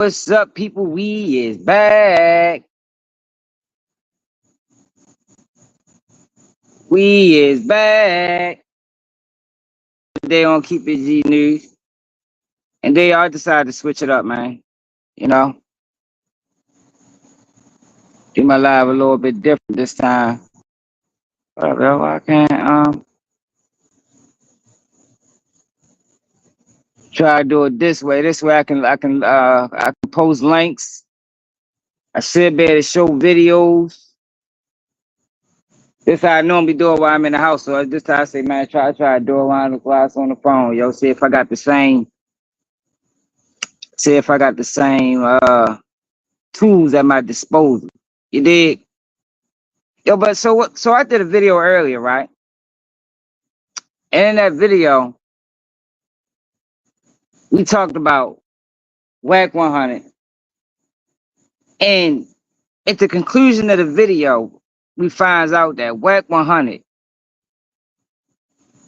What's up, people? We is back. We is back. Today on Keep It G News. And they all decided to switch it up, man. You know, do my live a little bit different this time. Well, I can't try to do it this way. This way I can post links. I should be able to show videos. This how I normally do it while I'm in the house. So this time I say, man, try to do it while I'm on the phone. Yo, see if I got the same. See if I got the same tools at my disposal. You dig? Yo, but so what? So I did a video earlier, right? And in that video, we talked about Wack 100. And at the conclusion of the video, we finds out that Wack 100,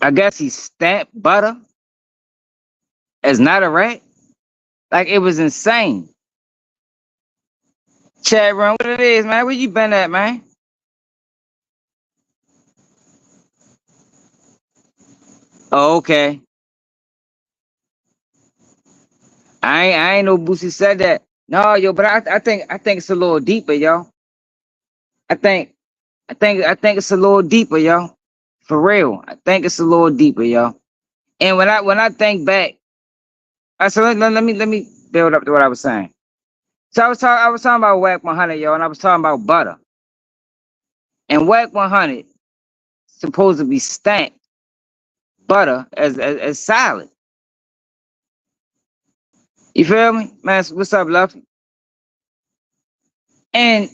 I guess he stamped butter as not a rat. Like it was insane. Chat room, what it is, man? Where you been at, man? Oh, okay. I ain't know Boosie said that. No, yo, but I think it's a little deeper, yo. I think I think it's a little deeper, yo. For real. I think it's a little deeper, yo. And when I think back, let me build up to what I was saying. So I was talking about Wack 100, yo, and I was talking about butter. And Wack 100 supposed to be stamped butter as solid. You feel me? Man, what's up, Luffy? And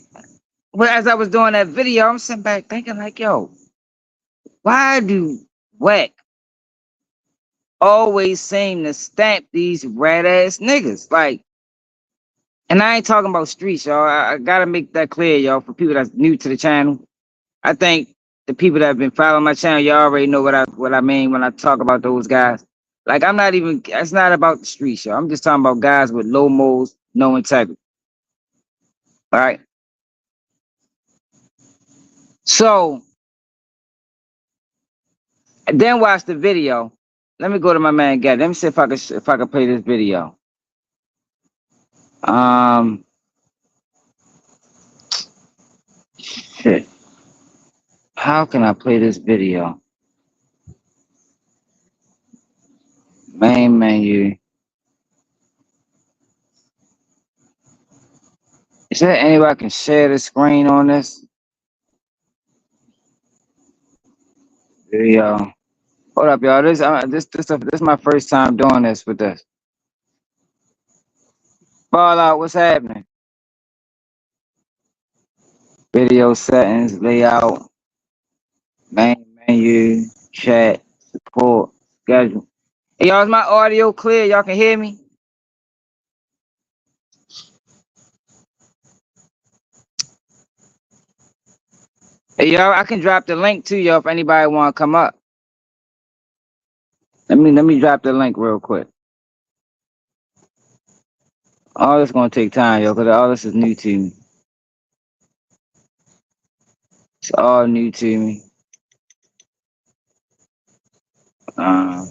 as I was doing that video, I'm sitting back thinking like, yo, why do Wack always seem to stamp these rat ass niggas? Like, and I ain't talking about streets, y'all. I gotta make that clear, y'all, for people that's new to the channel. I think the people that have been following my channel, y'all already know what I mean when I talk about those guys. Like, I'm not even. It's not about the streets, y'all. I'm just talking about guys with low morals, no integrity. All right. So, and then watch the video. Let me go to my man Gary. Let me see if I can play this video. Um, shit. How can I play this video? Main menu. Is there anybody can share the screen on this video? Hold up, y'all. This is my first time doing this with this. Fall out. What's happening? Video settings, layout, main menu, chat, support, schedule. Hey, y'all, is my audio clear? Y'all can hear me? Hey, y'all, I can drop the link to y'all if anybody want to come up. Let me drop the link real quick. All this gonna take time, yo, because all this is new to me. It's all new to me.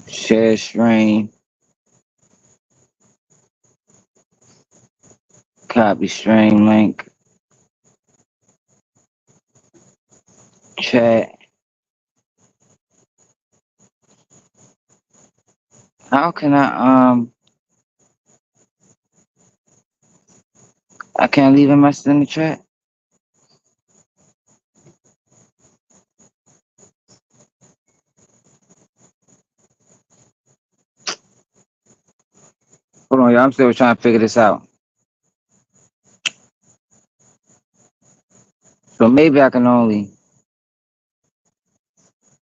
Share stream, copy stream link, chat. How can I can't leave a message in the chat? Hold on, y'all. I'm still trying to figure this out. So maybe I can only.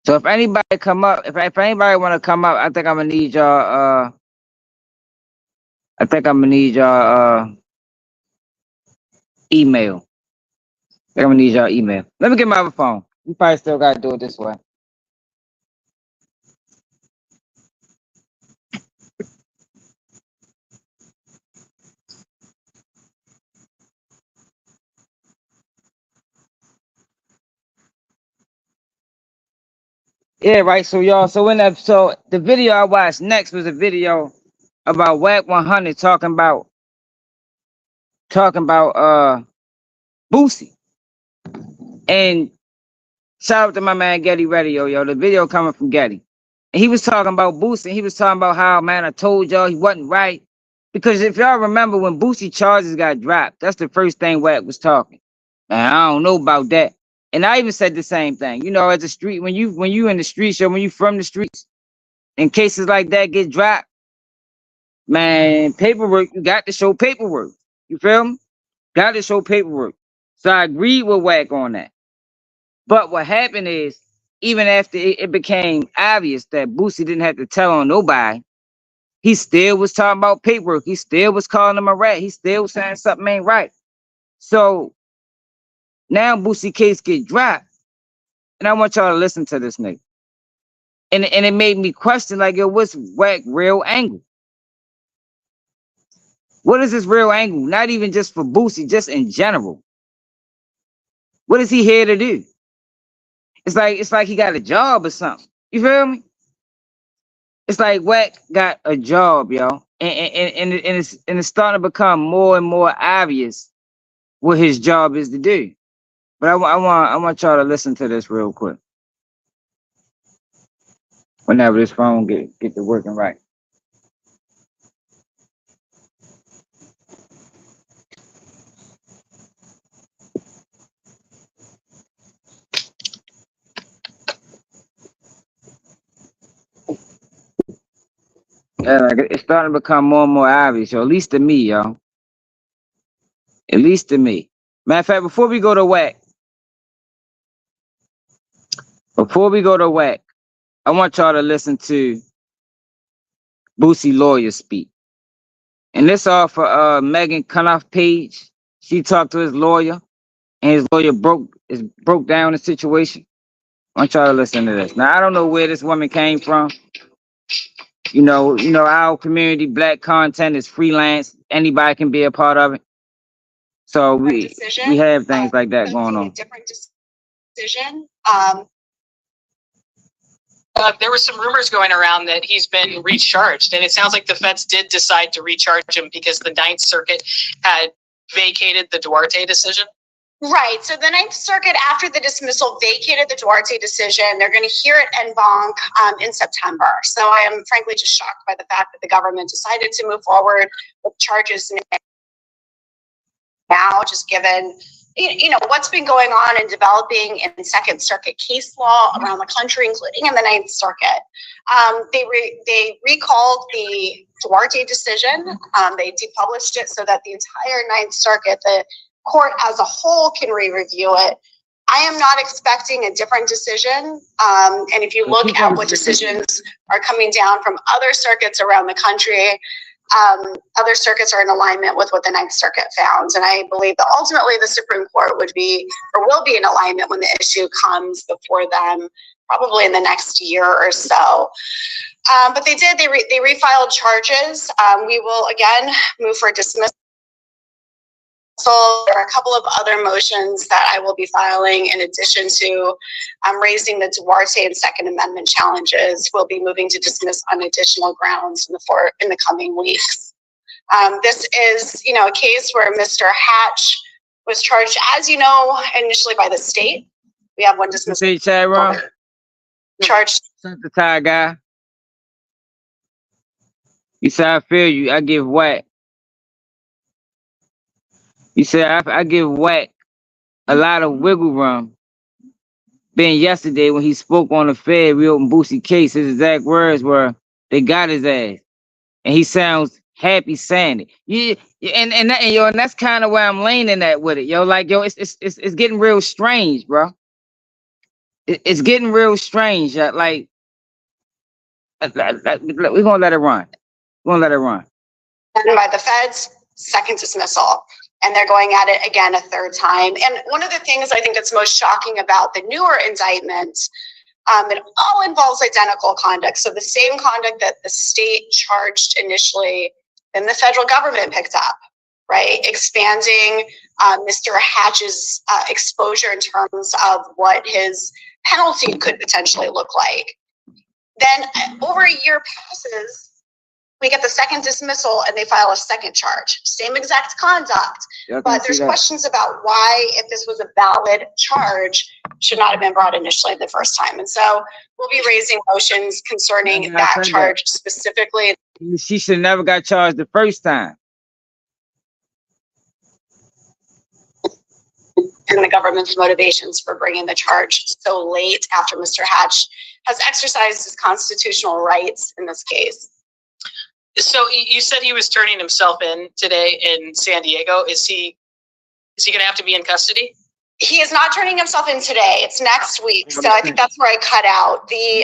So if anybody come up, if anybody want to come up, I think I'm gonna need y'all. I think I'm gonna need y'all email. I think I'm gonna need y'all email. Let me get my other phone. You probably still gotta do it this way. Yeah, right. So y'all, so the video I watched next was a video about Wack 100 talking about Boosie. And shout out to my man Getty Radio, yo. The video coming from Getty. And he was talking about Boosie. He was talking about how, man, I told y'all he wasn't right. Because if y'all remember when Boosie charges got dropped, that's the first thing Wack was talking. Man, I don't know about that. And I even said the same thing. You know, as a street, when you in the streets or when you from the streets, and cases like that get dropped, man, paperwork, you got to show paperwork. You feel me? Got to show paperwork. So I agreed with Wack on that. But what happened is, even after it became obvious that Boosie didn't have to tell on nobody, he still was talking about paperwork. He still was calling him a rat. He still was saying something ain't right. So now Boosie case get dropped, and I want y'all to listen to this nigga. And it made me question, like, yo, what's Wack real angle? What is his real angle? Not even just for Boosie, just in general. What is he here to do? It's like he got a job or something. You feel me? It's like Wack got a job, yo. And it's starting to become more and more obvious what his job is to do. But I want y'all to listen to this real quick. Whenever this phone get to working right. Yeah, like it's starting to become more and more obvious, yo. At least to me, yo. At least to me. Matter of fact, before we go to Wack, I want y'all to listen to Boosie lawyer speak. And this all for Megan Cunoff page. She talked to his lawyer, and his lawyer broke down the situation. I want y'all to listen to this. Now I don't know where this woman came from. Our community, black content is freelance. Anybody can be a part of it. So we have things like that going on. Different decision. There were some rumors going around that he's been recharged, and it sounds like the feds did decide to recharge him because the Ninth Circuit had vacated the Duarte decision. Right. So the Ninth Circuit, after the dismissal, vacated the Duarte decision. They're going to hear it en banc in September. So I am frankly just shocked by the fact that the government decided to move forward with charges now, just given what's been going on and developing in Second Circuit case law around the country, including in the Ninth Circuit. They recalled the Duarte decision. They depublished it so that the entire Ninth Circuit, the court as a whole, can re-review it. I am not expecting a different decision. And if you look at what decisions are coming down from other circuits around the country, other circuits are in alignment with what the Ninth Circuit found. And I believe that ultimately the Supreme Court will be in alignment when the issue comes before them, probably in the next year or so. But they refiled charges. We will again move for dismissal. There are a couple of other motions that I will be filing in addition to raising the Duarte and Second Amendment challenges. We'll be moving to dismiss on additional grounds in the coming weeks. This is, a case where Mr. Hatch was charged, as you know, initially by the state. We have one dismissal. Charged. The Thai guy. You said I feel you. I give Wack. You said I give Wack a lot of wiggle room. Being yesterday when he spoke on the Fed reopened Boosie case, his exact words were, "They got his ass," and he sounds happy saying it. Yeah, and that's kind of where I'm leaning at with it, yo. Like, yo, it's getting real strange, bro. It's getting real strange. Like, we're gonna let it run. We're gonna let it run. By the feds, second dismissal. And they're going at it again a third time. And one of the things I think that's most shocking about the newer indictment, it all involves identical conduct. So the same conduct that the state charged initially, then the federal government picked up, right? Expanding Mr. Hatch's exposure in terms of what his penalty could potentially look like. Then over a year passes, we get the second dismissal and they file a second charge. Same exact conduct, but there's questions about why, if this was a valid charge, should not have been brought initially the first time. And so we'll be raising motions concerning that charge specifically. She should never got charged the first time. And the government's motivations for bringing the charge so late after Mr. Hatch has exercised his constitutional rights in this case. So you said he was turning himself in today in San Diego. Is he going to have to be in custody? He is not turning himself in today. It's next week. So I think that's where I cut out. The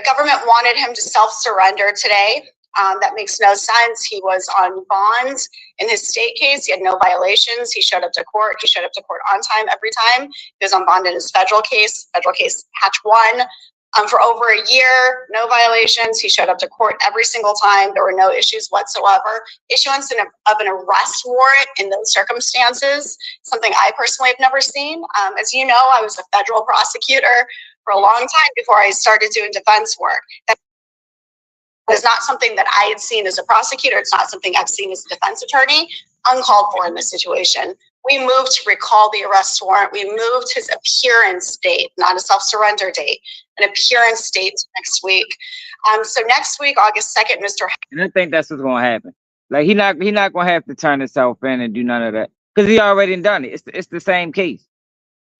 government wanted him to self-surrender today. That makes no sense. He was on bond in his state case. He had no violations. He showed up to court. He showed up to court on time every time. He was on bond in his federal case. Federal case Hatch won. For over a year, no violations. He showed up to court every single time. There were no issues whatsoever. Issuance of an arrest warrant in those circumstances, something I personally have never seen. As you know, I was a federal prosecutor for a long time before I started doing defense work. That is not something that I had seen as a prosecutor. It's not something I've seen as a defense attorney. Uncalled for in this situation. We moved to recall the arrest warrant. We moved his appearance date, not a self-surrender date, an appearance date next week. So next week, August 2nd, Mr. And I think that's what's gonna happen. Like he not gonna have to turn himself in and do none of that because he already done it. It's the same case.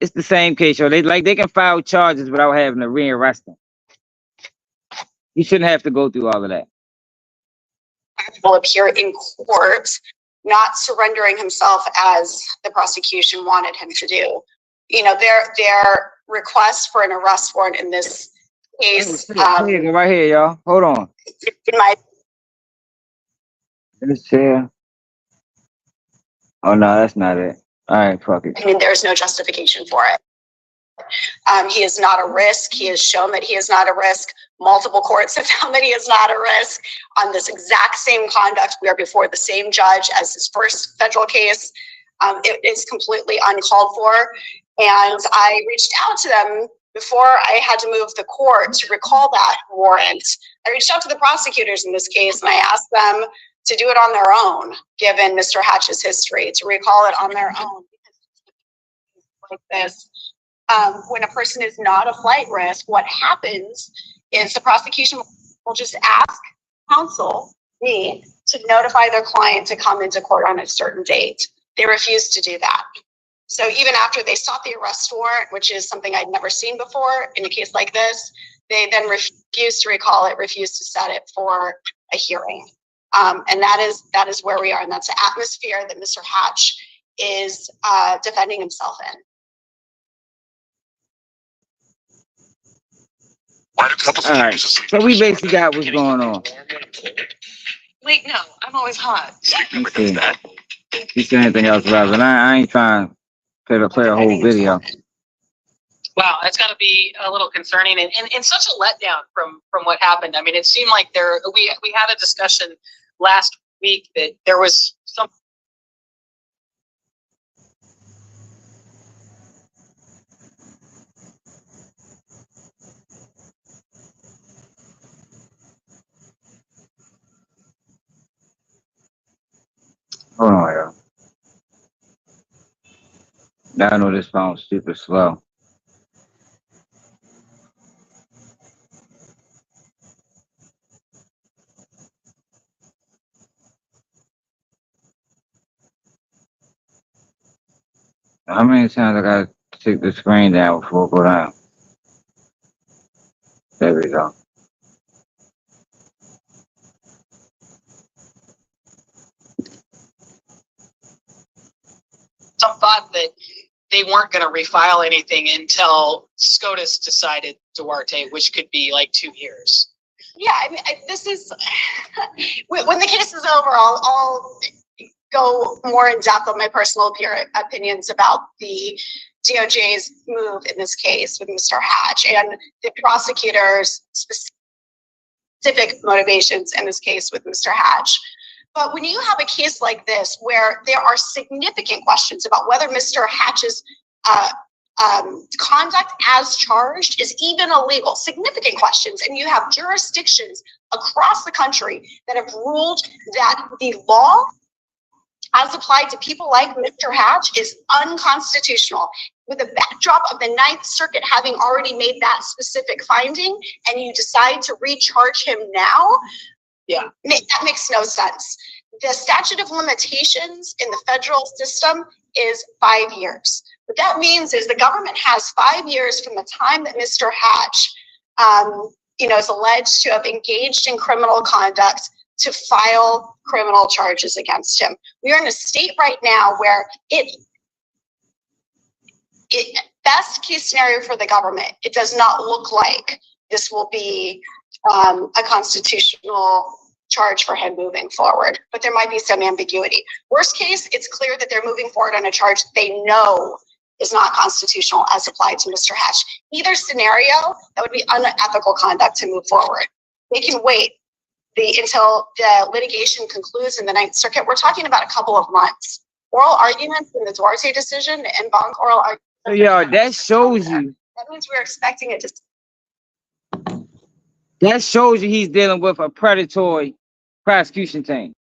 It's the same case. So they can file charges without having to rearrest him. He shouldn't have to go through all of that. Will appear in court, not surrendering himself as the prosecution wanted him to do. You know, their request for an arrest warrant in this case. Right here, y'all. Hold on. In my this chair. Oh no, that's not it. All right, fuck it. I mean, there's no justification for it. He is not a risk. He has shown that he is not a risk. Multiple courts have found that he is not a risk. On this exact same conduct, we are before the same judge as his first federal case. It is completely uncalled for. And I reached out to them before I had to move the court to recall that warrant. I reached out to the prosecutors in this case and I asked them to do it on their own, given Mr. Hatch's history, to recall it on their own. Like this. When a person is not a flight risk, what happens is the prosecution will just ask counsel, me, to notify their client to come into court on a certain date. They refuse to do that. So even after they sought the arrest warrant, which is something I'd never seen before in a case like this, they then refuse to recall it, refuse to set it for a hearing. And that is where we are. And that's the atmosphere that Mr. Hatch is defending himself in. All right, so we basically got what's going on. Wait, no, I'm always hot. Okay. You say anything else about it? I ain't trying to play a whole video. Wow, that's got to be a little concerning and such a letdown from what happened. I mean, it seemed like we had a discussion last week that there was some. Hold on, y'all. Now I know this phone's super slow. How many times I gotta take the screen down before it go down? There we go. Some thought that they weren't going to refile anything until SCOTUS decided Duarte, which could be like 2 years. Yeah, I mean, this is when the case is over. I'll go more in depth on my personal opinions about the DOJ's move in this case with Mr. Hatch and the prosecutor's specific motivations in this case with Mr. Hatch. But when you have a case like this, where there are significant questions about whether Mr. Hatch's conduct as charged is even illegal. Significant questions. And you have jurisdictions across the country that have ruled that the law as applied to people like Mr. Hatch is unconstitutional. With a backdrop of the Ninth Circuit having already made that specific finding, and you decide to recharge him now, that makes no sense. The statute of limitations in the federal system is 5 years. What that means is the government has 5 years from the time that Mr. Hatch, is alleged to have engaged in criminal conduct to file criminal charges against him. We are in a state right now where best case scenario for the government, it does not look like this will be a constitutional charge for him moving forward, but there might be some ambiguity. Worst case, it's clear that they're moving forward on a charge they know is not constitutional as applied to Mr. Hatch. Either scenario, that would be unethical conduct to move forward. They can wait until the litigation concludes in the Ninth Circuit. We're talking about a couple of months. Oral arguments in the Duarte decision, the en banc oral arguments. Yeah, that shows you. That means we're expecting it to. That shows you he's dealing with a predatory prosecution team.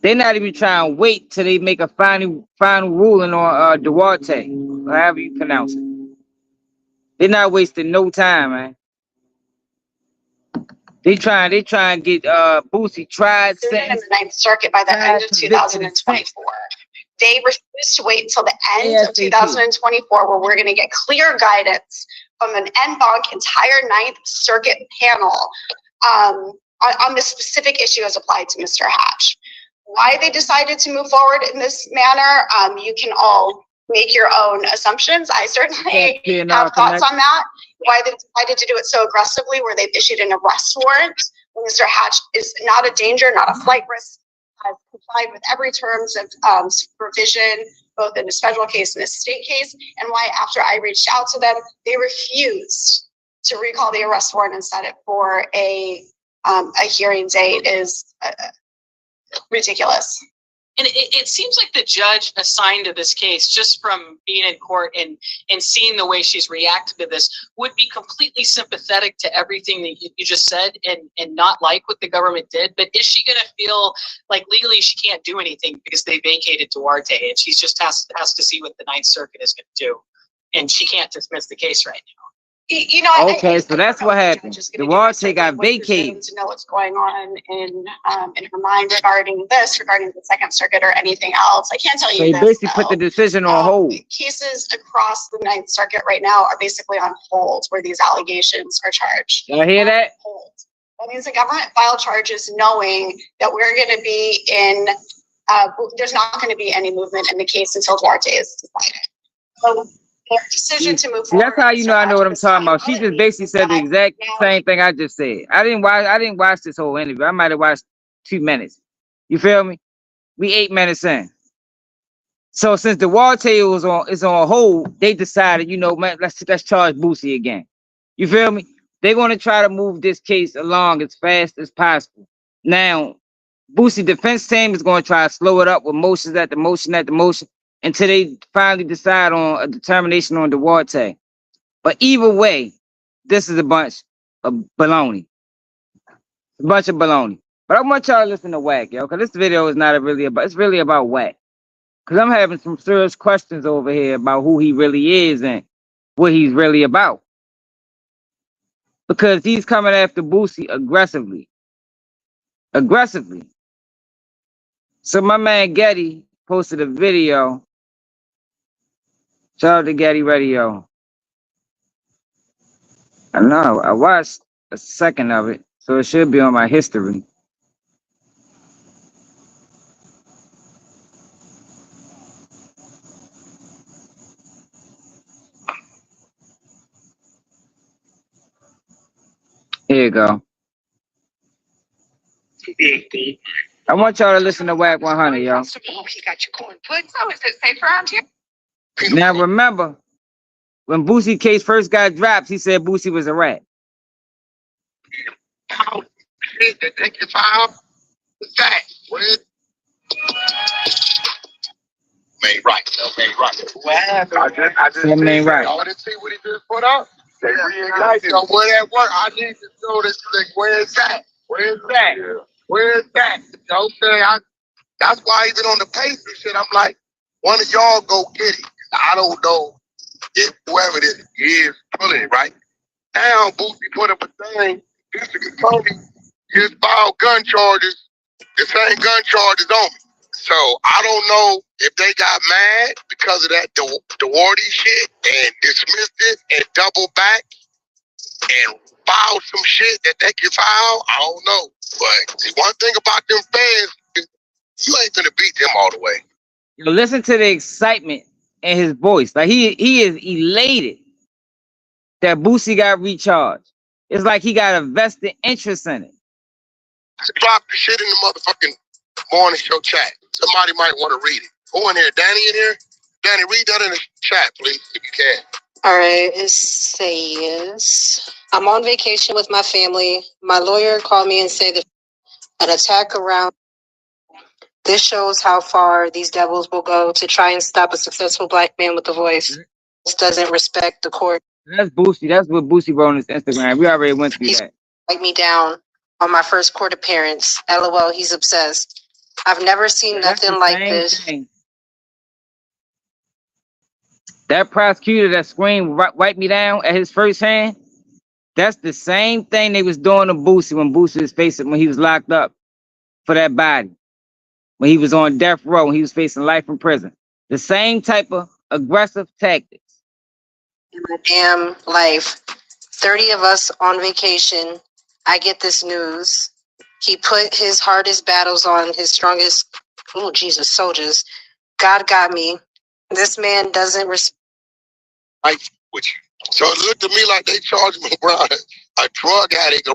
They're not even trying to wait till they make a final ruling on Duarte, however you pronounce it. They're not wasting no time, man. They trying to get Boosie tried in the Ninth Circuit by the end of 2024. They refuse to wait until the end of 2024, where we're going to get clear guidance from an en banc entire Ninth Circuit panel on this specific issue as applied to Mr. Hatch. Why they decided to move forward in this manner, you can all make your own assumptions. I certainly have thoughts on that. Why they decided to do it so aggressively, where they've issued an arrest warrant when Mr. Hatch is not a danger, not a flight risk, has complied with every terms of supervision, both in this federal case and this state case, and why after I reached out to them, they refused to recall the arrest warrant and set it for a hearing date is ridiculous. And it seems like the judge assigned to this case, just from being in court and seeing the way she's reacted to this, would be completely sympathetic to everything that you just said and not like what the government did. But is she going to feel like legally she can't do anything because they vacated Duarte and she just has to see what the Ninth Circuit is going to do? And she can't dismiss the case right now. Okay, so that's what happened. Duarte got vacated. To know what's going on in her mind regarding the Second Circuit or anything else. I can't tell you. So they basically put the decision on hold. Cases across the Ninth Circuit right now are basically on hold, where these allegations are charged. Y'all hear that? Hold. That means the government filed charges knowing that we're going to be in. There's not going to be any movement in the case until Duarte is decided. So their decision to move forward. That's how you know I know what I'm talking about. She just basically said the exact same thing I just said. I didn't watch this whole interview. I might have watched 2 minutes. You feel me? We 8 minutes in. So since the Duarte is on hold, they decided, man, let's charge Boosie again. You feel me? They're gonna try to move this case along as fast as possible. Now, Boosie defense team is gonna try to slow it up with motions at the motion until they finally decide on a determination on Duarte. But either way, this is a bunch of baloney. A bunch of baloney. But I want y'all to listen to Wack, yo, because this video is not really about, it's really about Wack. Because I'm having some serious questions over here about who he really is and what he's really about. Because he's coming after Boosie aggressively. So my man Getty posted a video. Shout out to Getty Radio. I know, I watched a second of it, so it should be on my history. Here you go. I want y'all to listen to Wack 100, y'all. He got your corn put. So is it safe around here? Now remember, when Boosie case first got dropped, he said Boosie was a rat. Take your file. What's that? Made right. What happened? I just Something ain't right. I didn't see what he just put up. They reignited. So where that work? I need to know this thing. Where's that? Where's that? Where's that? Okay, that's why even on the paper shit, I'm like, one of y'all go get it. I don't know if whoever this is pulling it, right? Now, Boosie put up a thing. District attorney just filed gun charges, the same gun charges on me. So I don't know if they got mad because of that Duarte shit and dismissed it and doubled back and filed some shit that they can file. I don't know. But see, one thing about them fans, you ain't gonna beat them all the way. You listen to the excitement in his voice. Like he is elated that Boosie got recharged. It's like he got a vested interest in it. Drop the shit in the motherfucking morning show chat. Somebody might want to read it. Who in here? Danny in here? Danny, read that in the chat, please, if you can. All right, it says, I'm on vacation with my family. My lawyer called me and said that an attack around. This shows how far these devils will go to try and stop a successful black man with a voice. This doesn't respect the court. That's Boosie. That's what Boosie wrote on his Instagram. We already went through that. Write me down on my first court appearance. LOL, he's obsessed. I've never seen nothing like this. Thing. That prosecutor that screamed, "Wipe me down" at his first hand, that's the same thing they was doing to Boosie when Boosie was facing, when he was locked up for that body. When he was on death row, he was facing life in prison. The same type of aggressive tactics. In my damn life, 30 of us on vacation. I get this news. He put his hardest battles on his strongest, oh Jesus, soldiers. God got me. This man doesn't respect. Right with you. So it looked to me like they charged me around a drug addict.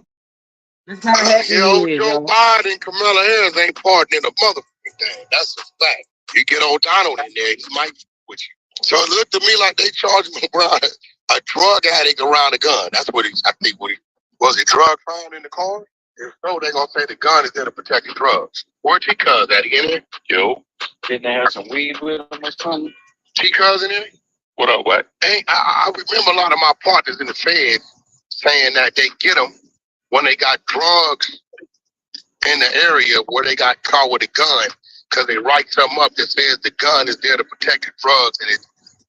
That's how happy Joe he is, yo. Biden and Kamala Harris ain't pardoning a motherfucking thing. That's a fact. You get old Donald in there, he might with you. So it looked to me like they charged me around a drug addict around a gun. That's what I think what he was. It drug found in the car? If so, they gonna say the gun is there to protect the drugs. Where's T-Cuz at? He in here? Yo. Didn't they have some weed with him or something? T-Cuz in here? What up, what? I remember a lot of my partners in the Fed saying that they get them when they got drugs in the area where they got caught with a gun, because they write something up that says the gun is there to protect the drugs, and it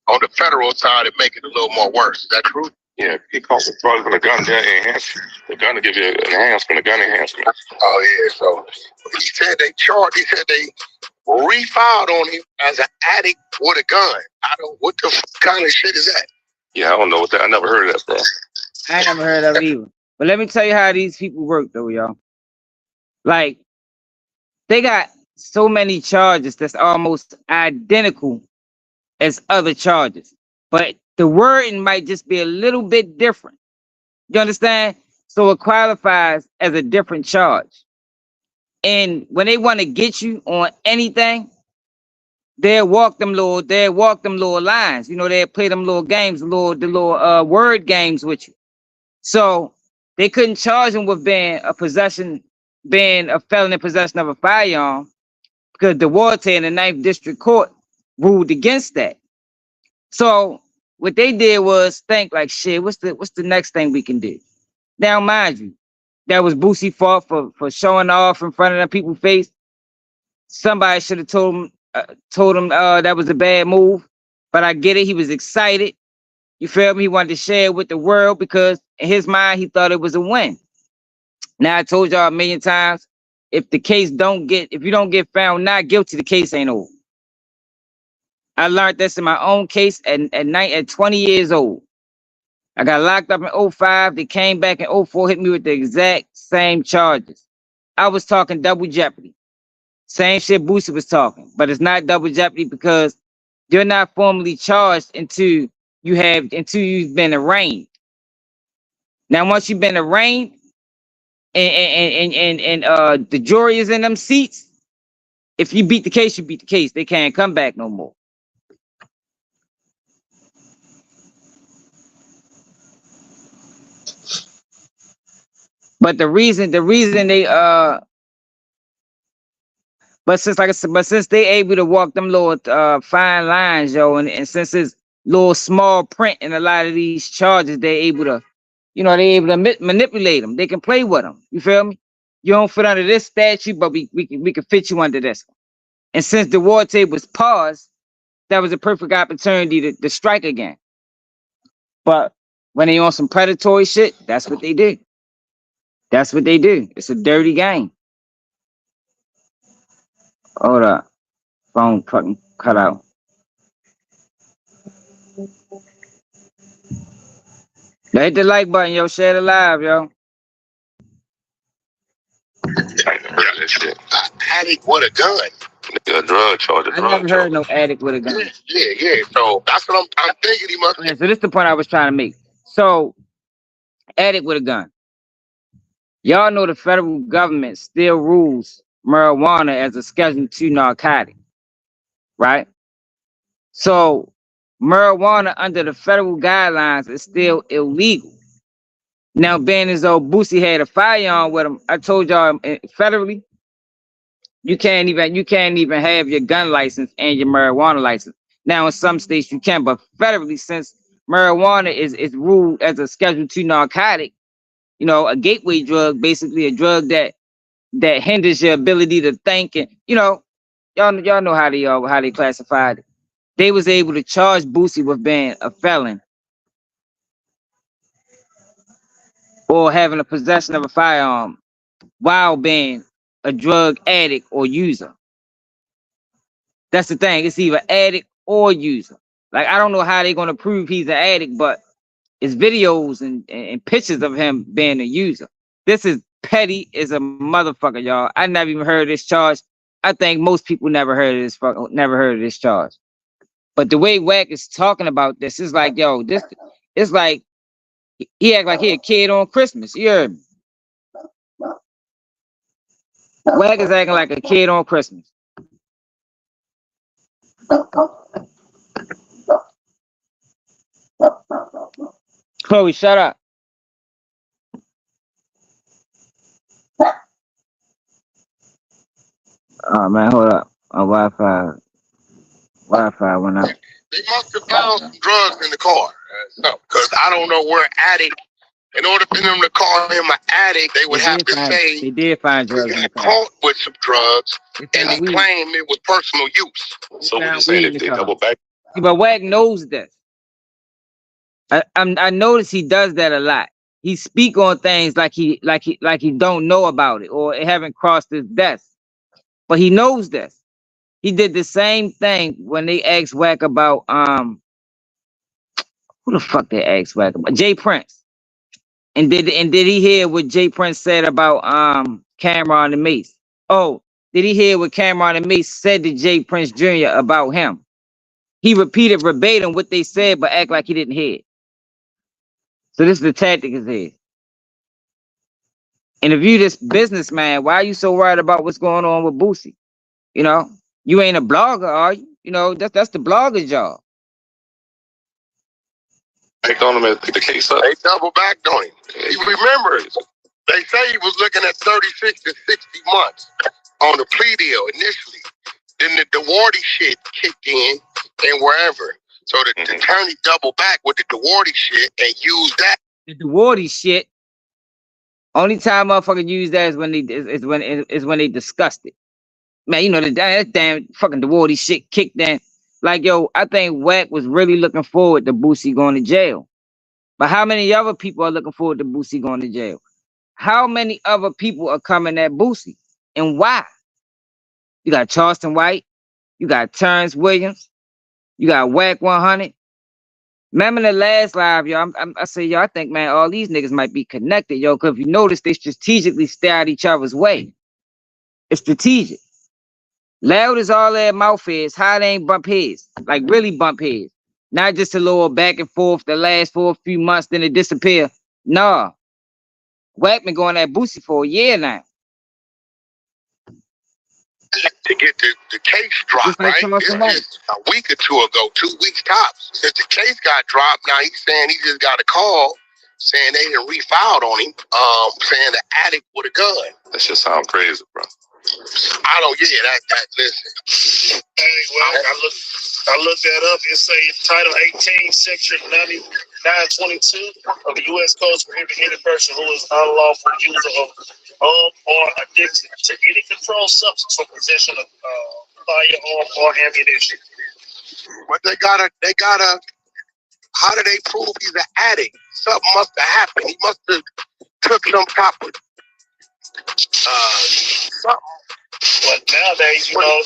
on the federal side it make it a little more worse. Is that true? Yeah, he calls the drugs and the gun there enhancement. The gun will give you an enhancement, a gun enhancement. Oh yeah, so he said they refiled on him as an addict with a gun. What the kind of shit is that? Yeah, I don't know what that. I never heard of that, bro. I ain't never heard of it either. But let me tell you how these people work, though, y'all. Like, they got so many charges that's almost identical as other charges, but the wording might just be a little bit different. You understand? So it qualifies as a different charge. And when they want to get you on anything, they'll walk them little lines. You know, they'll play them little games, the little word games with you. So they couldn't charge him with being a felon in possession of a firearm, because Duarte in the 9th District Court ruled against that. So what they did was think like, shit, what's the next thing we can do? Now, mind you, that was Boosie fault for showing off in front of the people's face. Somebody should have told him that was a bad move. But I get it. He was excited. You feel me? He wanted to share it with the world because in his mind, he thought it was a win. Now, I told y'all a million times, if you don't get found not guilty, the case ain't over. I learned this in my own case at 20 years old. I got locked up in 2005. They came back in 2004, hit me with the exact same charges. I was talking double jeopardy. Same shit Boosie was talking, but it's not double jeopardy because you're not formally charged until you've been arraigned. Now, once you've been arraigned and the jury is in them seats, if you beat the case, you beat the case. They can't come back no more. But the reason But since, like I said, but since they able to walk them little fine lines, yo, and since it's little small print in a lot of these charges, they're able to, they able to manipulate them. They can play with them. You feel me? You don't fit under this statute, but we can fit you under this one. And since the war tape was paused, that was a perfect opportunity to strike again. But when they on some predatory shit, that's what they do. That's what they do. It's a dirty game. Hold up. Phone fucking cut out. Hit the like button, yo. Share the live, yo. Addict with a gun. A drug charge. I never heard no addict with a gun. Yeah. So that's what I'm thinking. He must. Yeah, so this is the point I was trying to make. So, addict with a gun. Y'all know the federal government still rules marijuana as a Schedule II narcotic, right? So, marijuana under the federal guidelines is still illegal. Now, being as though Boosie had a firearm with him, I told y'all federally, you can't even have your gun license and your marijuana license. Now, in some states you can, but federally, since marijuana is ruled as a Schedule II narcotic, a gateway drug, basically a drug that hinders your ability to think, and y'all know how they classified it. They was able to charge Boosie with being a felon or having a possession of a firearm while being a drug addict or user. That's the thing. It's either addict or user. Like, I don't know how they're gonna prove he's an addict, but it's videos and pictures of him being a user. This is petty as a motherfucker, y'all. I never even heard of this charge. I think most people never heard of this charge. But the way Wack is talking about this is like, yo, this it's like he act like he a kid on Christmas. You heard me? Wack is acting like a kid on Christmas. Chloe, shut up. Oh man, hold up. Wi-Fi went out. They must have found some drugs in the car. Because I don't know where addict. In order for them to call him an addict, they would have to say they did find drugs. He got caught with some drugs, and they claim it was personal use. So what you saying? If they double back? But Wack knows this. I notice he does that a lot. He speak on things like he don't know about it or it haven't crossed his desk. But he knows this. He did the same thing when they asked Wack about who the fuck they asked Wack about? Jay Prince. And did he hear what Jay Prince said about Cameron and Mace? Oh, did he hear what Cameron and Mace said to Jay Prince Jr. about him? He repeated verbatim what they said, but act like he didn't hear it. So this is the tactic is here. And if you this businessman, why are you so worried about what's going on with Boosie? You ain't a blogger, are you? That's the blogger job. Back on him at the case up. They double backed on him. He remembers. They say he was looking at 36 to 60 months on the plea deal initially. Then the Dewarty shit kicked in and wherever. So the attorney doubled back with the Dewarty shit and used that. The Dewarty shit. Only time motherfuckers use that is when they discussed it. Man, that damn fucking Dewarty shit kicked in. Like, yo, I think Wack was really looking forward to Boosie going to jail. But how many other people are looking forward to Boosie going to jail? How many other people are coming at Boosie? And why? You got Charleston White. You got Terrence Williams. You got Wack 100. Remember the last live, yo, I say, yo, I think, man, all these niggas might be connected, yo, because if you notice, they strategically stay out each other's way. It's strategic. Loud as all their mouth is, how they ain't bump heads. Like, really bump heads. Not just a little back and forth the last for a few months, then it disappear. Nah. Wack been going at Boosie for a year now. To get the case dropped, right? It's just a week or two ago, 2 weeks tops. Since the case got dropped, now he's saying he just got a call saying they done refiled on him, saying the addict with a gun. That shit sound crazy, bro. I don't get that. Listen. Hey, well, I looked that up. It say Title 18, Section 922 of the U.S. Code prohibits any person who is unlawful user of or addicted to any controlled substance for possession of firearm or ammunition. But they gotta. How do they prove he's an addict? Something must have happened. He must have took some type of something. But nowadays, you know,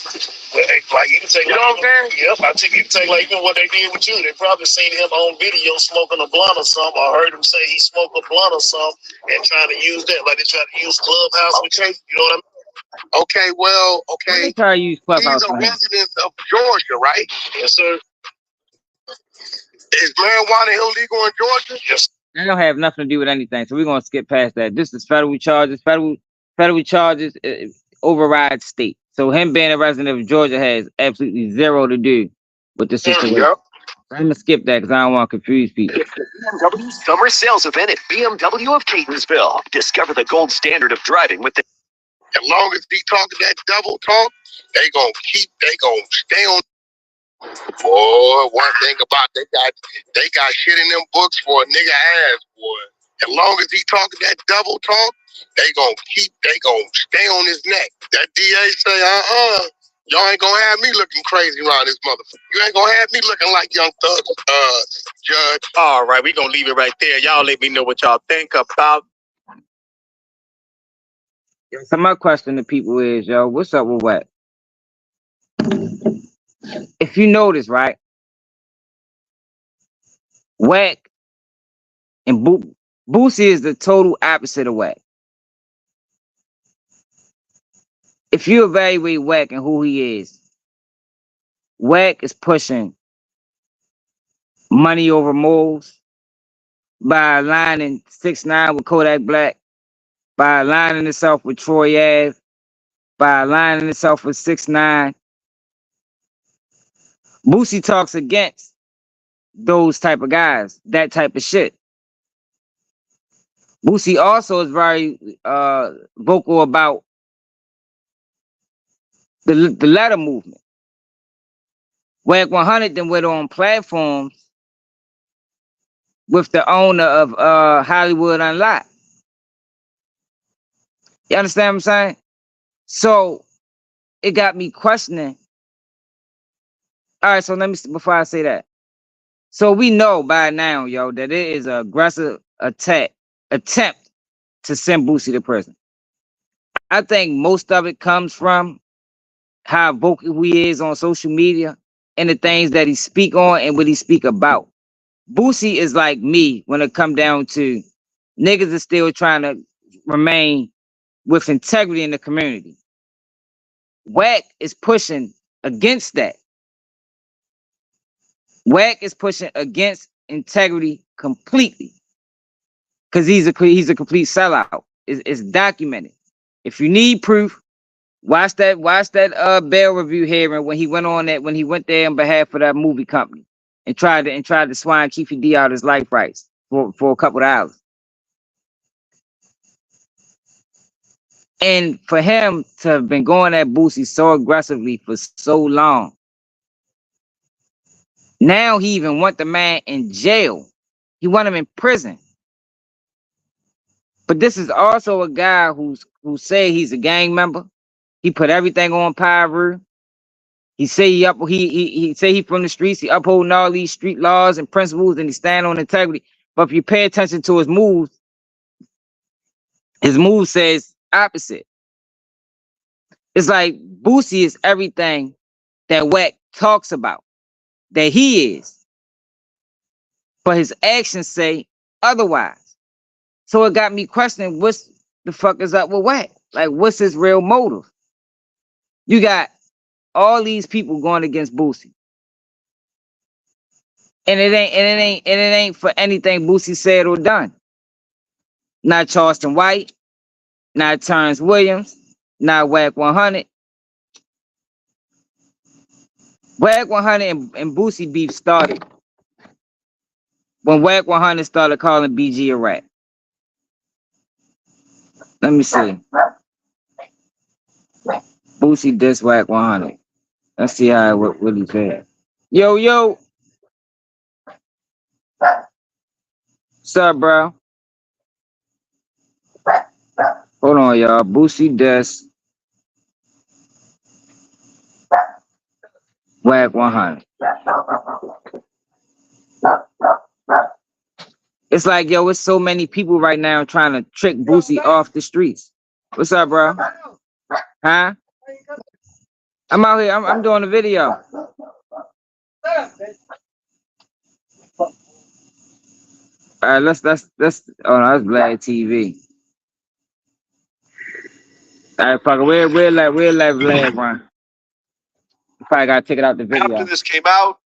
like you can take, you know what I'm saying? Yep, I think you can take like even what they did with you. They probably seen him on video smoking a blunt or something, or heard him say he smoked a blunt or something, and trying to use that, like they try to use Clubhouse with you. You know what I mean? Okay, well, okay. Try to use Clubhouse. He's a resident of Georgia, right? Yes, sir. Is marijuana illegal in Georgia? Yes. That don't have nothing to do with anything, so we're gonna skip past that. This is federal charges. Federal charges override state. So him being a resident of Georgia has absolutely zero to do with the situation. Yep. I'm gonna skip that because I don't want to confuse people. BMW summer sales event at BMW of Catonsville. Discover the gold standard of driving with the. As long as he talking that double talk, they gonna stay on. Boy, one thing about they got shit in them books for a nigga ass, boy. As long as he talking that double talk, they gonna stay on his neck. That DA say, y'all ain't gonna have me looking crazy around this motherfucker. You ain't gonna have me looking like Young Thug, Judge. All right, we gonna leave it right there. Y'all let me know what y'all think about. So my question to people is, yo, what's up with Wack? If you notice, right, Wack and Boosie is the total opposite of Wack. If you evaluate Wack and who he is, Wack is pushing money over morals by aligning 6ix9ine with Kodak Black, by aligning itself with Troy Ave, by aligning itself with 6ix9ine. Boosie talks against those type of guys, that type of shit. Boosie also is very vocal about the letter movement. Wack 100 then went on platforms with the owner of Hollywood Unlocked. You understand what I'm saying? So it got me questioning. All right, so let me, before I say that. So we know by now, yo, that it is an aggressive attempt to send Boosie to prison. I think most of it comes from how vocal he is on social media and the things that he speak on and what he speak about. Boosie is like me when it come down to niggas are still trying to remain with integrity in the community. Wack is pushing against that. Wack is pushing against integrity completely because he's a complete sellout. It's documented. If you need proof, watch that bail review hearing when he went there on behalf of that movie company and tried to swine Keefy D out his life rights for a couple of hours. And for him to have been going at Boosie so aggressively for so long, now he even want the man in jail. He want him in prison. But this is also a guy who say he's a gang member. He put everything on Pyru. He say he say he from the streets. He upholding all these street laws and principles, and he stand on integrity. But if you pay attention to his move says opposite. It's like Boosie is everything that Wack talks about that he is, but his actions say otherwise. So it got me questioning what's the fuck is up with Wack? Like, what's his real motive? You got all these people going against Boosie, and it ain't for anything Boosie said or done. Not Charleston White, not Terrence Williams, not Wack 100. Wack 100 and Boosie beef started when Wack 100 started calling BG a rat. Let me see. Boosie diss Wack 100. Let's see how what he said. Yo. What's up, bro? Hold on, y'all. Boosie diss Wack 100. It's like, yo, it's so many people right now trying to trick Boosie off the streets. What's up, bro? Huh? I'm out here. I'm doing a video. All right, let's. Oh no, that's Vlad TV. All right, fuck it. We'll let Vlad run. You probably gotta take it out the video. After this came out,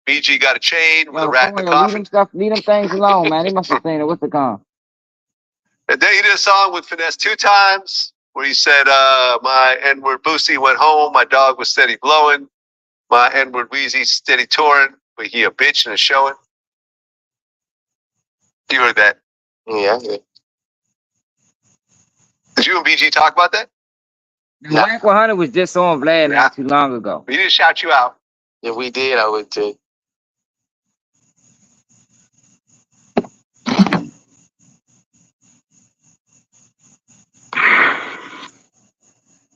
BG got a chain with a rat in the coffin. Leave them things alone, man. They must have seen it. What's the con? And then he did a song with Finesse 2 times where he said, my N-word Boosie went home, my dog was steady blowing, my N-word Wheezy steady touring, but he a bitch and a showing. You heard that? Yeah. Did you and BG talk about that? Wack 100 was just on Vlad not too long ago. He didn't shout you out. If we did, I would too.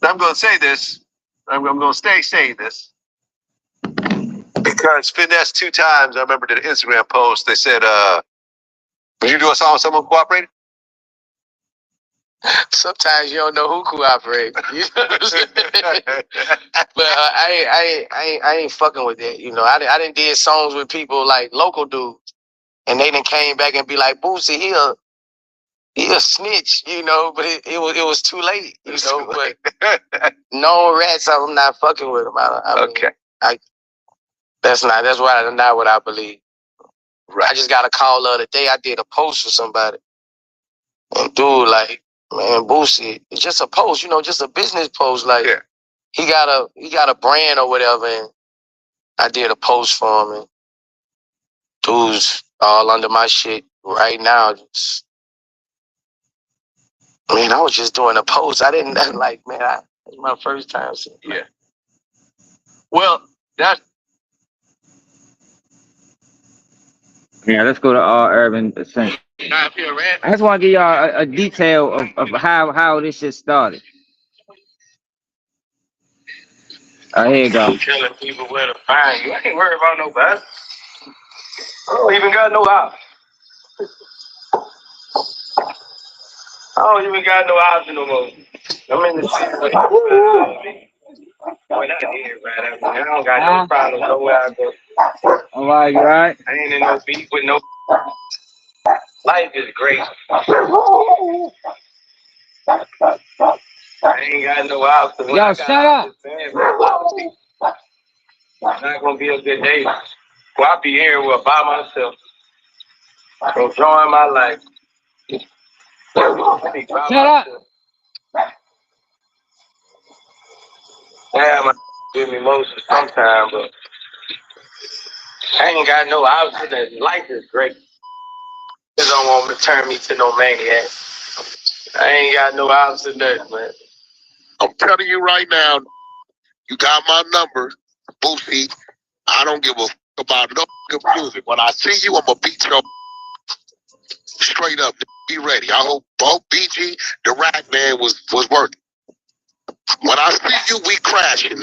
I'm going to say this. I'm going to stay saying this. Because Finesse 2 times, I remember did an Instagram post. They said, would you do a song with someone cooperating? Sometimes you don't know who cooperates. You know what I'm saying? But I ain't fucking with that. You know, I done did songs with people like local dudes, and they done came back and be like, Boosie, he a snitch, you know, but it was too late, you know. But no rats, I'm not fucking with them. Okay. That's not what I believe. Right. I just got a call the other day. I did a post for somebody, and dude, like, man, Boosie, it's just a post, you know, just a business post. Like, yeah. he got a brand or whatever, and I did a post for him, and dude's all under my shit right now. I was just doing a post. I didn't like, man. It's my first time seeing it. Yeah. Well, that's. Yeah, let's go to all urban essentials. I just want to give y'all a detail of how this shit started. Here you go. Telling people where to find you. I ain't worried about nobody. I don't even got no house. I don't even got no option no more. I'm in the city. I don't got no problem nowhere I go. All right, you all right? I ain't in no beef with no. Life is great. I ain't got no option. Yo, shut up. It's not gonna be a good day. Well, I'll be here by myself. Enjoying my life. Shut up. Yeah, I'm give me most of sometime, but I ain't got no option. Life is great. They don't want to turn me to no maniac. I ain't got no option, nothing, man. I'm telling you right now, you got my number, Boosie. I don't give a f about no music. When I see you, I'm gonna beat your straight up. Be ready. I hope both BG, the Rack man, was working. When I see you, we crashing.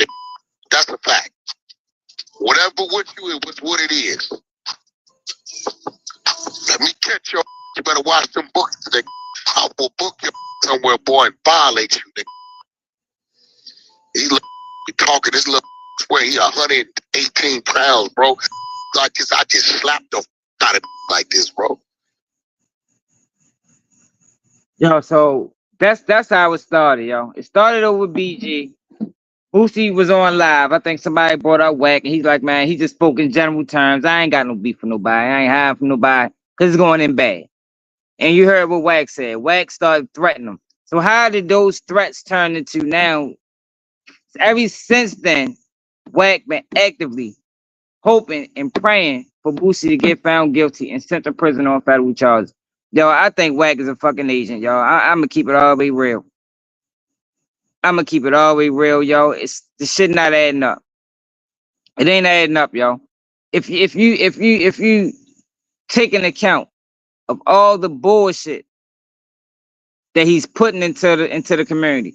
That's a fact. Whatever with you, it was what it is. Let me catch your. You better watch them books. I will book you somewhere, boy, and violate you. He talking this little swear he 118 pounds, bro. I just slapped the out of like this, bro. Yo, so that's how it started, yo. It started over BG. Boosie was on live. I think somebody brought up Wack, and he's like, man, he just spoke in general terms. I ain't got no beef with nobody. I ain't hiding from nobody because it's going in bad. And you heard what Wack said. Wack started threatening him. So how did those threats turn into now? Ever since then, Wack been actively hoping and praying for Boosie to get found guilty and sent to prison on federal charges. Yo, I think Wack is a fucking agent, y'all. I'm gonna keep it all the way real. I'ma keep it all the way real, yo. It's the shit not adding up. It ain't adding up, yo. If you take an account of all the bullshit that he's putting into the community,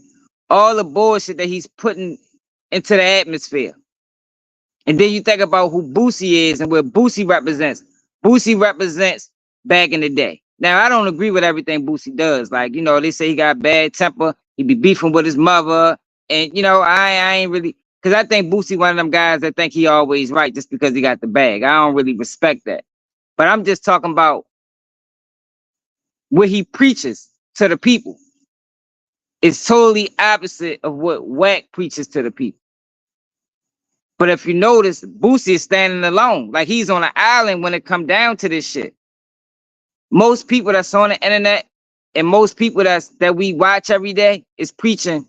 all the bullshit that he's putting into the atmosphere, and then you think about who Boosie is and what Boosie represents. Boosie represents back in the day. Now, I don't agree with everything Boosie does. Like, you know, they say he got bad temper. He be beefing with his mother. And, you know, I ain't really, because I think Boosie one of them guys that think he always right just because he got the bag. I don't really respect that. But I'm just talking about what he preaches to the people. It's totally opposite of what Wack preaches to the people. But if you notice, Boosie is standing alone. Like he's on an island when it come down to this shit. Most people that's on the internet and most people that we watch every day is preaching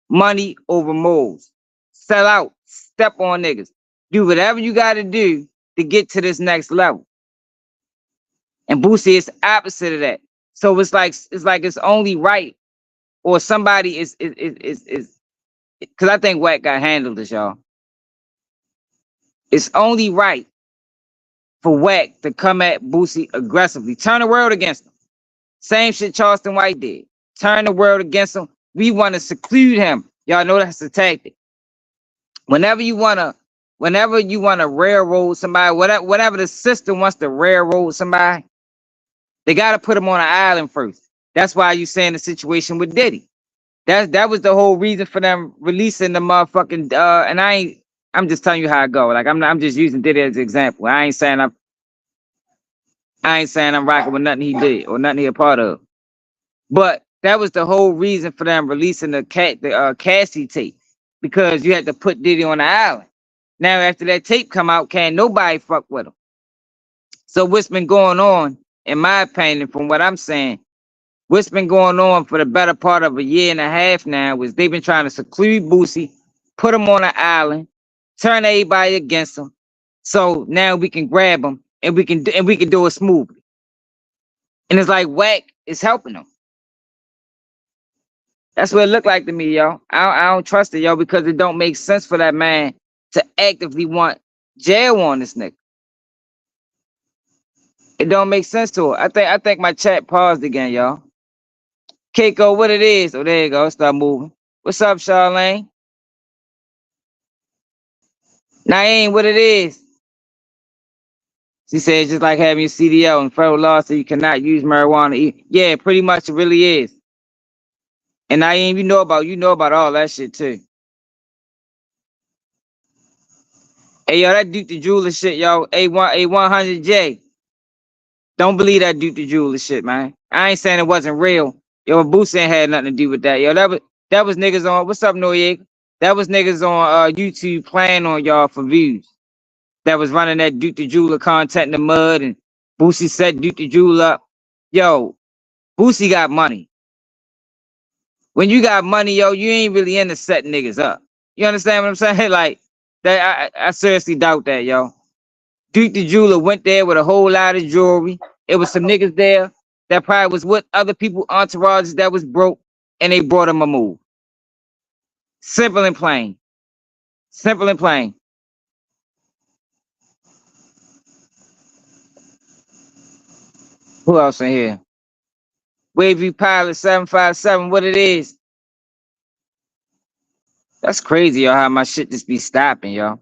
money over morals. Sell out, step on niggas. Do whatever you gotta do to get to this next level. And Boosie is opposite of that. So it's like it's only right, or somebody is because I think Wack got handled this, y'all. It's only right for Wack to come at Boosie aggressively. Turn the world against him. Same shit Charleston White did. Turn the world against him. We want to seclude him. Y'all know that's a tactic. Whenever you wanna railroad somebody, whatever the system wants to railroad somebody, they gotta put him on an island first. That's why you saying the situation with Diddy. That was the whole reason for them releasing the motherfucking and I'm just telling you how it go. Like I'm just using Diddy as an example. I ain't saying I'm rocking with nothing he did or nothing he a part of. But that was the whole reason for them releasing the Cassie tape, because you had to put Diddy on the island. Now after that tape come out, can't nobody fuck with him. So what's been going on, in my opinion, from what I'm saying, what's been going on for the better part of a year and a half now is they've been trying to seclude Boosie, put him on an island, turn everybody against him. So now we can grab him and we can do it smoothly. And it's like Wack is helping them. That's what it looked like to me, yo. I don't trust it, yo, because it don't make sense for that man to actively want jail on this nigga. It don't make sense to it. I think my chat paused again, y'all. Keiko, what it is? Oh, there you go. Start moving. What's up, Charlene? Naeem, what it is? She said just like having your CDL and federal law, so you cannot use marijuana. Yeah, pretty much it really is. And Naeem, you know about all that shit too. Hey, yo, that Duke the Jeweler shit, yo. A100J. Don't believe that Duke the Jeweler shit, man. I ain't saying it wasn't real. Yo, Boosie ain't had nothing to do with that. Yo, that was niggas on. What's up, Noriega? That was niggas on YouTube playing on y'all for views. That was running that Duke the Jeweler content in the mud, and Boosie set Duke the Jeweler up. Yo, Boosie got money. When you got money, yo, you ain't really into setting niggas up. You understand what I'm saying? Like, that I seriously doubt that, yo. Duke the Jeweler went there with a whole lot of jewelry. It was some niggas there that probably was with other people, entourages that was broke, and they brought him a move. Simple and plain. Simple and plain. Who else in here? Wavy Pilot 757, what it is? That's crazy, yo, how my shit just be stopping, yo.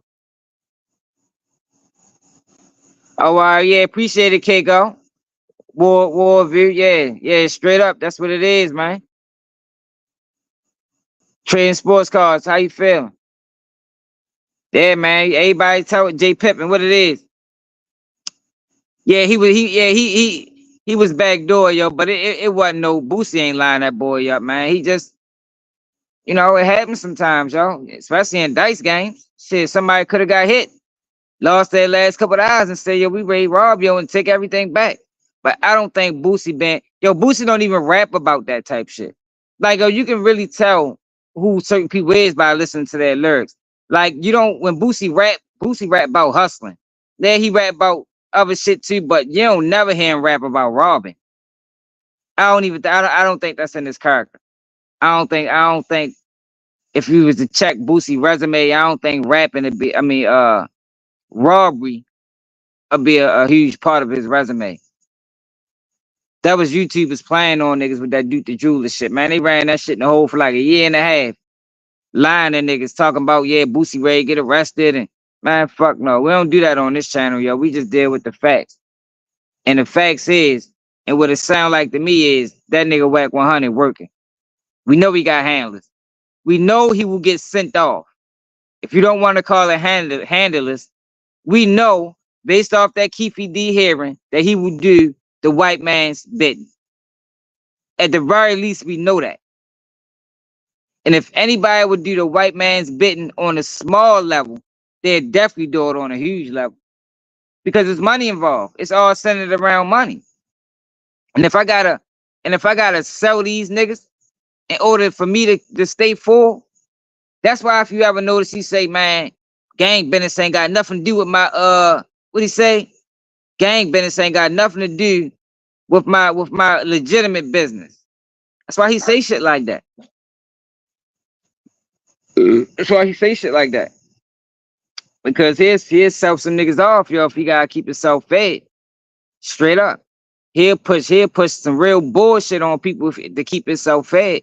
Oh, yeah, appreciate it, Keiko. War view, yeah, straight up. That's what it is, man. Trading sports cards, how you feeling? Yeah, man. Everybody tell Jay Pippin what it is. Yeah, he was backdoor, yo, but it wasn't no Boosie ain't lining that boy up, man. He just, you know, it happens sometimes, yo, especially in dice games. Shit, somebody could have got hit, lost their last couple of hours and say, yo, we ready to rob yo and take everything back. But I don't think Boosie don't even rap about that type shit. Like, yo, you can really tell who certain people is by listening to their lyrics. Like, you don't, when Boosie rap about hustling. Then he rap about other shit too, but you don't never hear him rap about robbing. I don't think that's in his character. I don't think if you was to check Boosie resume, I don't think rapping would be, robbery would be a huge part of his resume. That was YouTubers playing on niggas with that Duke the Jeweler shit, man. They ran that shit in the hole for like a year and a half. Lying to niggas talking about, yeah, Boosie Ray get arrested. And man, fuck no. We don't do that on this channel, yo. We just deal with the facts. And the facts is, and what it sound like to me is, that nigga Wack 100 working. We know he got handlers. We know he will get sent off. If you don't want to call it handlers, we know, based off that Keefe D hearing, that he will do the white man's bidding. At the very least, we know that. And if anybody would do the white man's bidding on a small level, they'd definitely do it on a huge level. Because there's money involved. It's all centered around money. And if I gotta sell these niggas in order for me to stay full, that's why if you ever notice he say, man, gang business ain't got nothing to do with my what he say? Gang business ain't got nothing to do with my legitimate business. That's why he say shit like that. That's why he say shit like that. Because he'll sell some niggas off, yo, if he gotta keep himself fed. Straight up. He'll push some real bullshit on people to keep himself fed.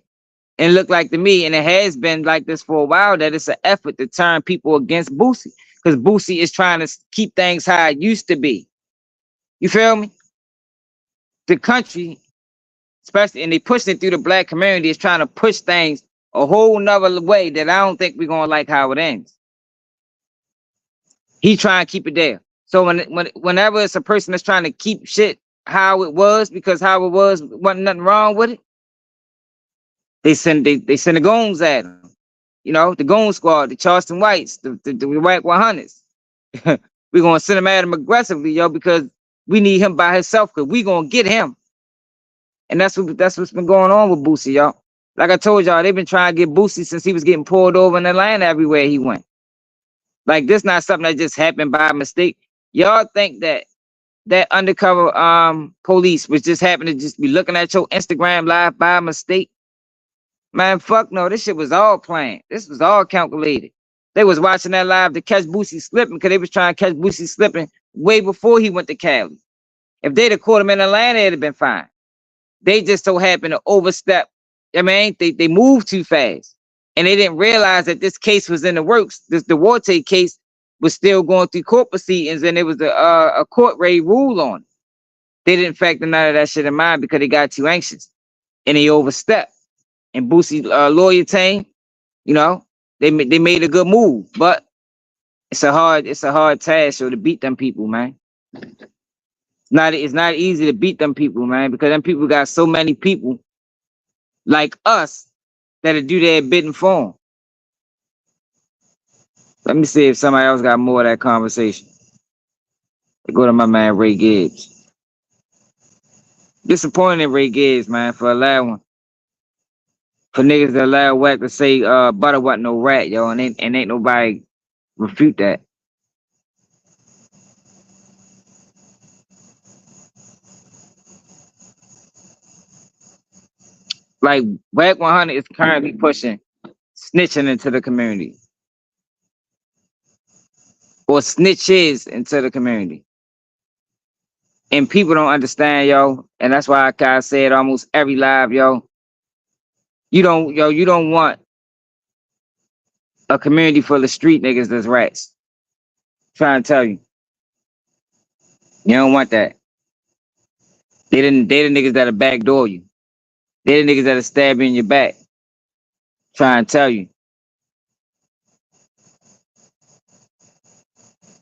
And look like to me, and it has been like this for a while, that it's an effort to turn people against Boosie. Because Boosie is trying to keep things how it used to be. You feel me? The country, especially, and they pushing it through the black community, is trying to push things a whole nother way that I don't think we're gonna like how it ends. He trying to keep it there. So whenever it's a person that's trying to keep shit how it was, because how it was wasn't nothing wrong with it, they send the goons at him. You know, the goon squad, the Charleston Whites, the Wack 100s. We're gonna send him at him aggressively, yo, because we need him by himself, because we gonna get him. And that's what's been going on with Boosie, y'all. Like I told y'all, they've been trying to get Boosie since he was getting pulled over in Atlanta everywhere he went. Like, this not something that just happened by mistake. Y'all think that undercover police was just happening to just be looking at your Instagram live by mistake? Man, fuck no. This shit was all planned. This was all calculated. They was watching that live to catch Boosie slipping, because they was trying to catch Boosie slipping way before he went to Cali. If they'd have caught him in Atlanta, it'd have been fine. They just so happened to overstep. I mean, they moved too fast. And they didn't realize that this case was in the works. The Duarte case was still going through court proceedings, and there was a court raid rule on it. They didn't factor none of that shit in mind because they got too anxious. And they overstepped. And Boosie lawyer team, you know, they made a good move. But it's a hard task, so, to beat them people, man. It's not easy to beat them people, man, because them people got so many people like us that'll do their bidding for them. Let me see if somebody else got more of that conversation. I go to my man Ray Gibbs. Disappointed in Ray Gibbs, man, for allowing one. For niggas that allow Wack to say Butter wasn't no rat, yo, and ain't nobody refute that. Like, Wack 100 is currently pushing snitching into the community. Or snitches into the community. And people don't understand, yo. And that's why I say it almost every live, yo. You don't want a community full of street niggas that's rats. I'm trying to tell you. You don't want that. They the niggas that'll backdoor you. They the niggas that'll stab you in your back. Trying to tell you.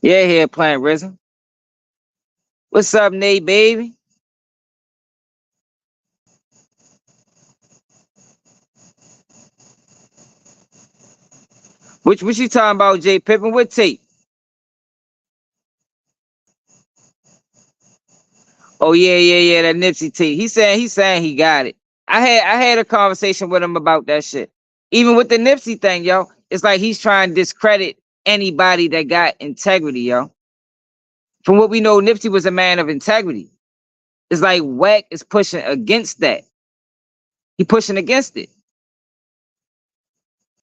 Yeah, here playing Risen. What's up, Nate, baby? What you talking about, Jay Pippin? What tape? Oh yeah, that Nipsey tape. He saying he got it. I had a conversation with him about that shit. Even with the Nipsey thing, yo, it's like he's trying to discredit anybody that got integrity, yo. From what we know, Nipsey was a man of integrity. It's like Wack is pushing against that. He pushing against it.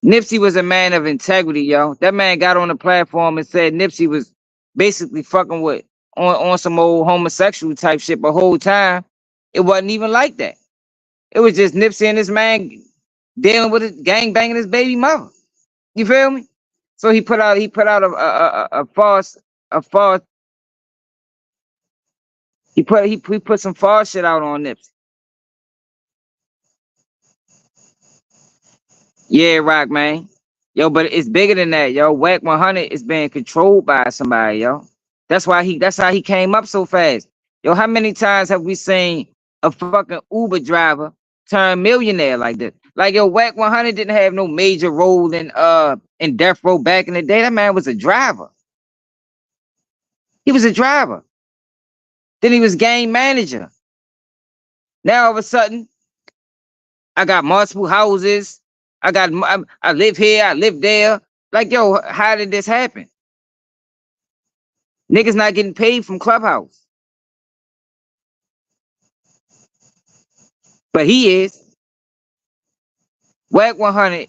Nipsey was a man of integrity, yo. That man got on the platform and said Nipsey was basically fucking with on some old homosexual type shit, but whole time it wasn't even like that. It was just Nipsey and this man dealing with it, gang banging his baby mother. You feel me? So he put out a false he put some false shit out on Nipsey. Yeah, Rock, man. Yo, but it's bigger than that, yo. Wack 100 is being controlled by somebody, yo. That's how he came up so fast. Yo, how many times have we seen a fucking Uber driver turn millionaire like this? Like, yo, Wack 100 didn't have no major role in Death Row back in the day. That man was a driver. He was a driver. Then he was gang manager. Now all of a sudden, I got multiple houses. I live here, I live there. Like, yo, how did this happen? Niggas not getting paid from Clubhouse. But he is. Wack 100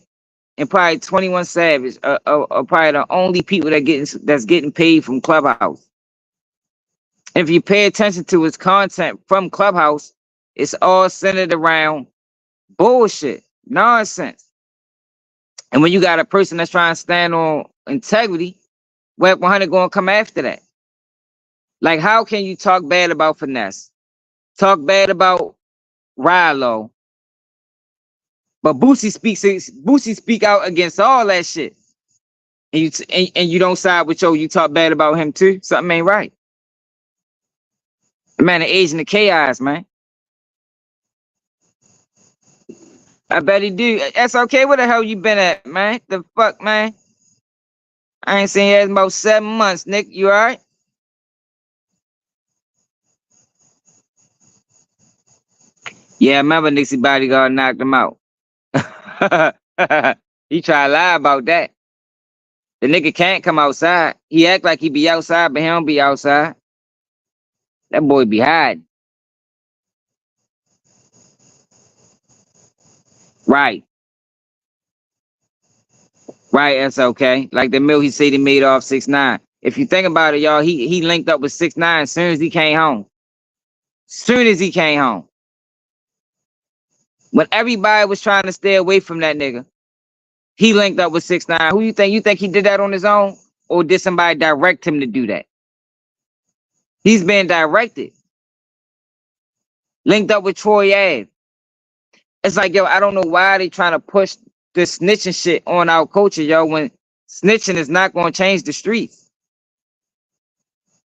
and probably 21 Savage are probably the only people that's getting paid from Clubhouse. If you pay attention to his content from Clubhouse, it's all centered around bullshit, nonsense. And when you got a person that's trying to stand on integrity, Wack 100 gonna come after that. Like, how can you talk bad about Finesse? Talk bad about Rilo? But Boosie speak out against all that shit. And you don't side with you talk bad about him too? Something ain't right. The man, the agent of chaos, man. I bet he do. That's okay. Where the hell you been at, man? The fuck, man? I ain't seen you in about 7 months, Nick. You all right? Yeah, I remember Nixie bodyguard knocked him out. He tried to lie about that. The nigga can't come outside. He act like he be outside, but he don't be outside. That boy be hiding. Right. Right, that's okay. Like the mill he said he made off 6ix9ine. If you think about it, y'all, he linked up with 6ix9ine as soon as he came home. Soon as he came home. When everybody was trying to stay away from that nigga, he linked up with 6ix9ine. Who you think? You think he did that on his own? Or did somebody direct him to do that? He's been directed. Linked up with Troy Ave. It's like, yo, I don't know why they trying to push this snitching shit on our culture, yo, when snitching is not going to change the streets.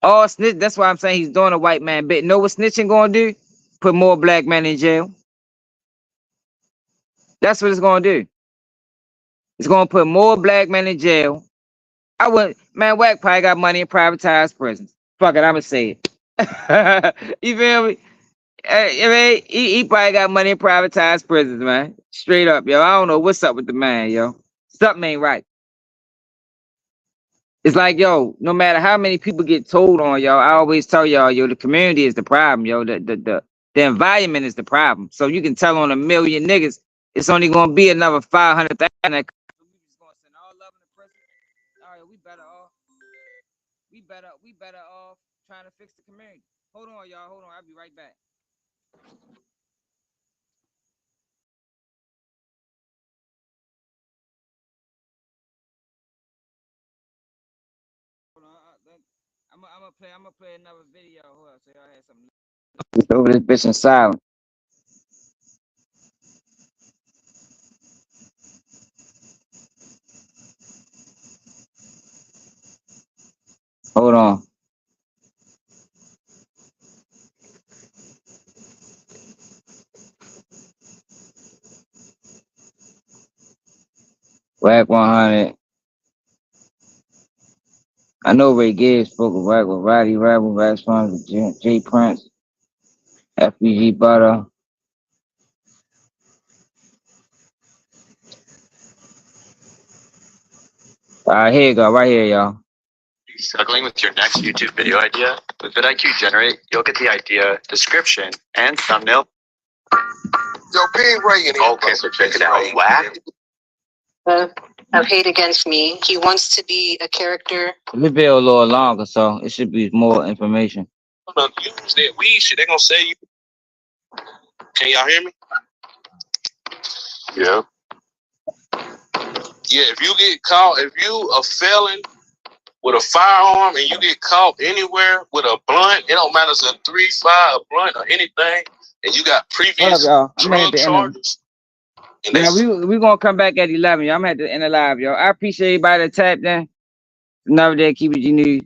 All snitch, that's why I'm saying he's doing a white man bit. Know what snitching going to do? Put more black men in jail. That's what it's going to do. It's going to put more black men in jail. Man, Wack probably got money in privatized prisons. Fuck it, I'm going to say it. You feel me? I mean, he probably got money in privatized prisons, man. Straight up, yo. I don't know what's up with the man, yo. Something ain't right. It's like, yo, no matter how many people get told on, y'all, I always tell y'all, yo, the community is the problem, yo. The environment is the problem. So you can tell on 1 million niggas, it's only gonna be another 500,000. We just gonna send all of them to prison. All right, we better off. We better off trying to fix the community. Hold on, y'all. Hold on. I'll be right back. Hold on. I'm gonna play another video. Hold on, so y'all had something. Just over this bitch in silence. Hold on. Wack 100. I know Ray Gibbs spoke with Wack with Roddy Rebel, Wack Spons with J Prince, FBG Butter. All right, here you go, right here, y'all. Struggling with your next YouTube video idea? With vidIQ Generate, you'll get the idea, description, and thumbnail. Yo, ping Ray in here. Okay, so check it out. Wack of hate against me. He wants to be a character. This video a little longer, so it should be more information. Use that weed shit. They gonna say you. Can y'all hear me? Yeah. Yeah, if you get caught, if you a felon with a firearm and you get caught anywhere with a blunt, it don't matter if it's a 3-5, a blunt, or anything, and you got previous drug charges. Yeah, we gonna come back at 11, y'all. I'm at the end of live, y'all. I appreciate everybody that tapped in. Another day, keep it G News.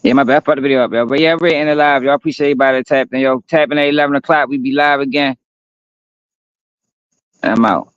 Yeah, my bad. I put the video up, yo. But yeah, we're in the live, y'all. Appreciate everybody that tapped in, yo. Tapping at 11 o'clock, we be live again. And I'm out.